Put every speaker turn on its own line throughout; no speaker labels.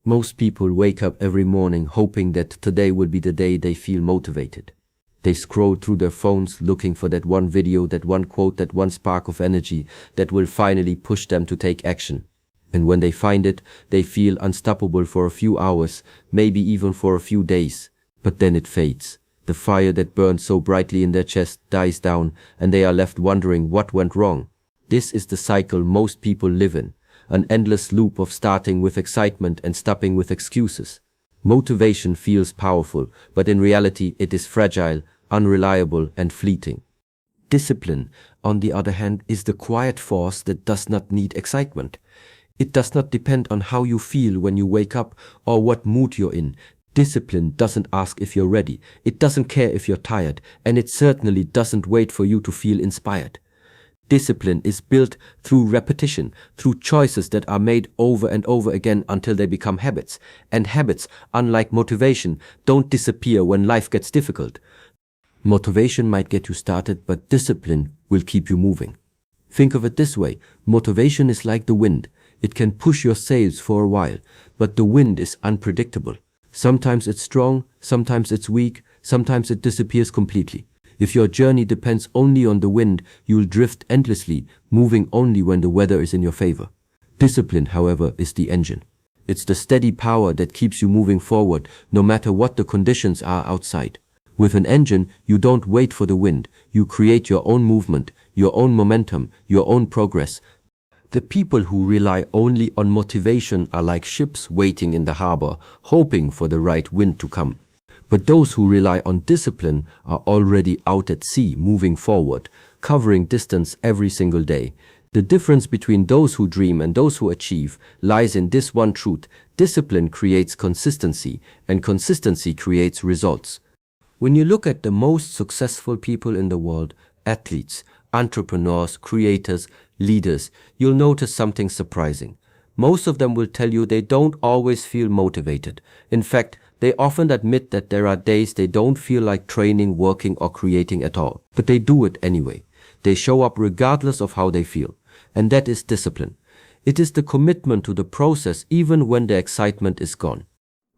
Most people wake up every morning hoping that today will be the day they feel motivated. They scroll through their phones looking for that one video, that one quote, that one spark of energy that will finally push them to take action. And when they find it, they feel unstoppable for a few hours, maybe even for a few days. But then it fades. The fire that burned so brightly in their chest dies down, and they are left wondering what went wrong. This is the cycle most people live in. An endless loop of starting with excitement and stopping with excuses. Motivation feels powerful, but in reality it is fragile, unreliable, and fleeting. Discipline, on the other hand, is the quiet force that does not need excitement. It does not depend on how you feel when you wake up or what mood you're in. Discipline doesn't ask if you're ready, it doesn't care if you're tired, and it certainly doesn't wait for you to feel inspired. Discipline is built through repetition, through choices that are made over and over again until they become habits. And habits, unlike motivation, don't disappear when life gets difficult. Motivation might get you started, but discipline will keep you moving. Think of it this way: motivation is like the wind. It can push your sails for a while, but the wind is unpredictable. Sometimes it's strong, sometimes it's weak, sometimes it disappears completely. If your journey depends only on the wind, you'll drift endlessly, moving only when the weather is in your favor. Discipline, however, is the engine. It's the steady power that keeps you moving forward, no matter what the conditions are outside. With an engine, you don't wait for the wind. You create your own movement, your own momentum, your own progress. The people who rely only on motivation are like ships waiting in the harbor, hoping for the right wind to come. But those who rely on discipline are already out at sea, moving forward, covering distance every single day. The difference between those who dream and those who achieve lies in this one truth: discipline creates consistency, and consistency creates results. When you look at the most successful people in the world, athletes, entrepreneurs, creators, leaders, you'll notice something surprising. Most of them will tell you they don't always feel motivated. In fact, they often admit that there are days they don't feel like training, working, or creating at all. But they do it anyway. They show up regardless of how they feel. And that is discipline. It is the commitment to the process even when the excitement is gone.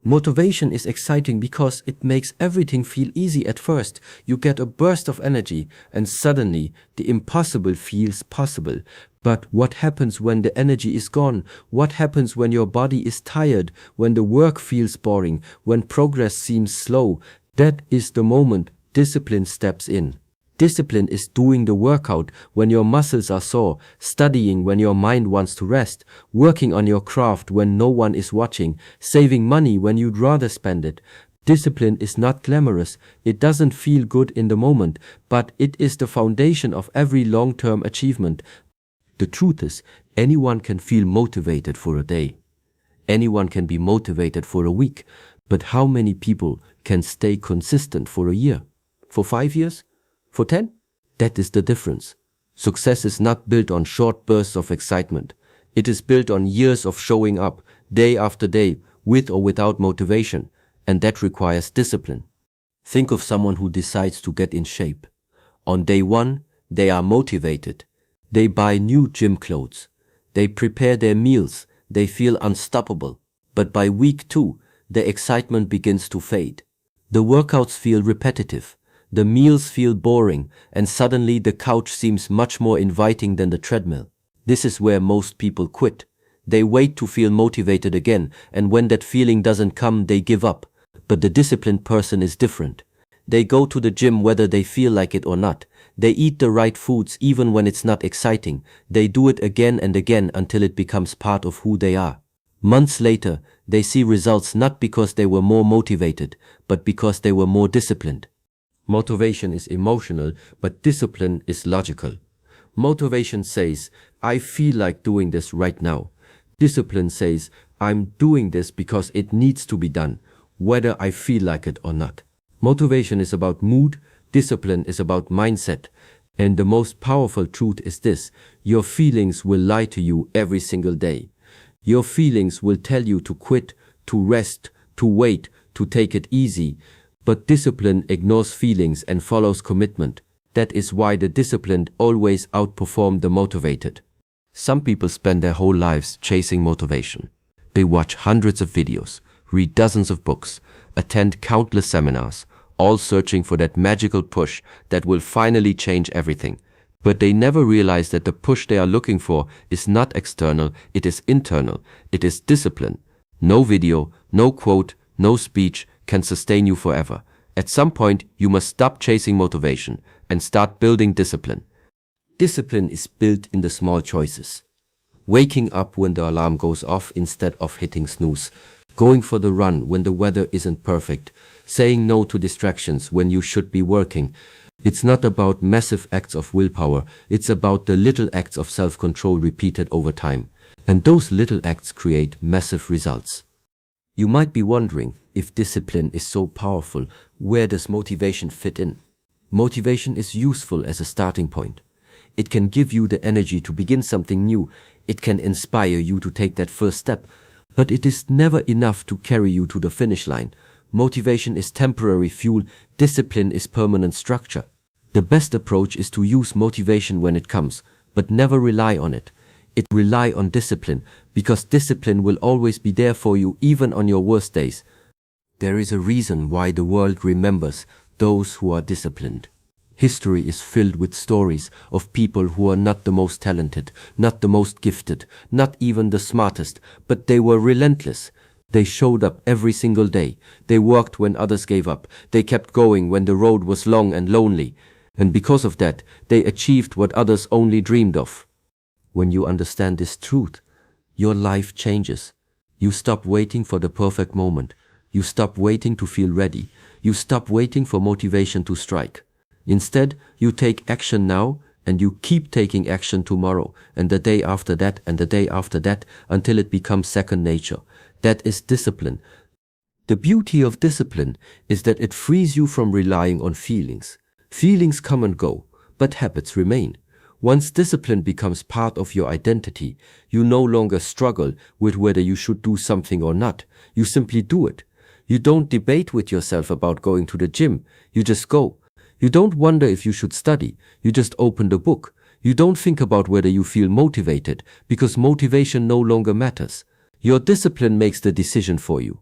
Motivation is exciting because it makes everything feel easy at first. You get a burst of energy and suddenly the impossible feels possible. But what happens when the energy is gone? What happens when your body is tired, when the work feels boring, when progress seems slow? That is the moment discipline steps in. Discipline is doing the workout when your muscles are sore, studying when your mind wants to rest, working on your craft when no one is watching, saving money when you'd rather spend it. Discipline is not glamorous, it doesn't feel good in the moment, but it is the foundation of every long-term achievement. The truth is, anyone can feel motivated for a day. Anyone can be motivated for a week, but how many people can stay consistent for a year? For 5 years? For 10? That is the difference. Success is not built on short bursts of excitement. It is built on years of showing up, day after day, with or without motivation, and that requires discipline. Think of someone who decides to get in shape. On day 1, they are motivated. They buy new gym clothes. They prepare their meals. They feel unstoppable. But by week 2, the excitement begins to fade. The workouts feel repetitive. The meals feel boring, and suddenly the couch seems much more inviting than the treadmill. This is where most people quit. They wait to feel motivated again, and when that feeling doesn't come, they give up. But the disciplined person is different. They go to the gym whether they feel like it or not. They eat the right foods even when it's not exciting. They do it again and again until it becomes part of who they are. Months later, they see results not because they were more motivated, but because they were more disciplined. Motivation is emotional, but discipline is logical. Motivation says, I feel like doing this right now. Discipline says, I'm doing this because it needs to be done, whether I feel like it or not. Motivation is about mood, discipline is about mindset. And the most powerful truth is this: your feelings will lie to you every single day. Your feelings will tell you to quit, to rest, to wait, to take it easy. But discipline ignores feelings and follows commitment. That is why the disciplined always outperform the motivated. Some people spend their whole lives chasing motivation. They watch hundreds of videos, read dozens of books, attend countless seminars, all searching for that magical push that will finally change everything. But they never realize that the push they are looking for is not external, it is internal, it is discipline. No video, no quote, no speech can sustain you forever. At some point, you must stop chasing motivation and start building discipline. Discipline is built in the small choices. Waking up when the alarm goes off instead of hitting snooze. Going for the run when the weather isn't perfect. Saying no to distractions when you should be working. It's not about massive acts of willpower, it's about the little acts of self-control repeated over time. And those little acts create massive results. You might be wondering, if discipline is so powerful, where does motivation fit in? Motivation is useful as a starting point. It can give you the energy to begin something new. It can inspire you to take that first step. But it is never enough to carry you to the finish line. Motivation is temporary fuel, discipline is permanent structure. The best approach is to use motivation when it comes, but never rely on it. Rely on discipline, because discipline will always be there for you even on your worst days. There is a reason why the world remembers those who are disciplined. History is filled with stories of people who are not the most talented, not the most gifted, not even the smartest, but they were relentless. They showed up every single day. They worked when others gave up. They kept going when the road was long and lonely. And because of that, they achieved what others only dreamed of. When you understand this truth, your life changes. You stop waiting for the perfect moment. You stop waiting to feel ready. You stop waiting for motivation to strike. Instead, you take action now, and you keep taking action tomorrow, and the day after that, and the day after that, until it becomes second nature. That is discipline. The beauty of discipline is that it frees you from relying on feelings. Feelings come and go, but habits remain. Once discipline becomes part of your identity, you no longer struggle with whether you should do something or not. You simply do it. You don't debate with yourself about going to the gym. You just go. You don't wonder if you should study. You just open the book. You don't think about whether you feel motivated, because motivation no longer matters. Your discipline makes the decision for you.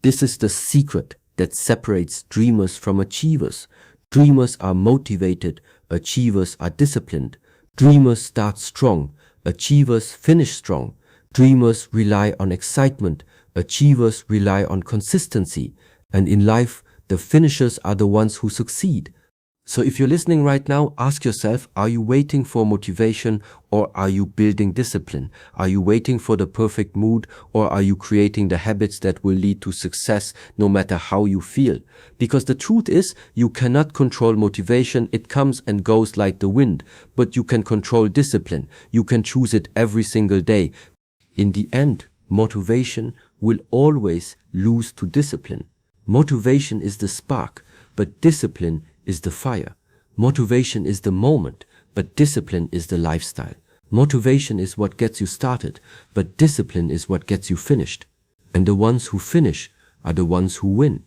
This is the secret that separates dreamers from achievers. Dreamers are motivated, achievers are disciplined. Dreamers start strong, achievers finish strong. Dreamers rely on excitement, achievers rely on consistency. And in life, the finishers are the ones who succeed. So if you're listening right now, ask yourself, are you waiting for motivation or are you building discipline? Are you waiting for the perfect mood or are you creating the habits that will lead to success no matter how you feel? Because the truth is, you cannot control motivation. It comes and goes like the wind, but you can control discipline. You can choose it every single day. In the end, motivation will always lose to discipline. Motivation is the spark, but discipline is the fire. Motivation is the moment, but discipline is the lifestyle. Motivation is what gets you started, but discipline is what gets you finished. And the ones who finish are the ones who win.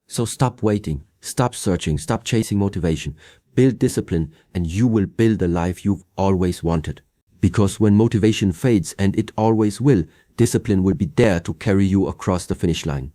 So stop waiting, stop searching, stop chasing motivation. Build discipline and you will build the life you've always wanted. Because when motivation fades, and it always will, discipline will be there to carry you across the finish line.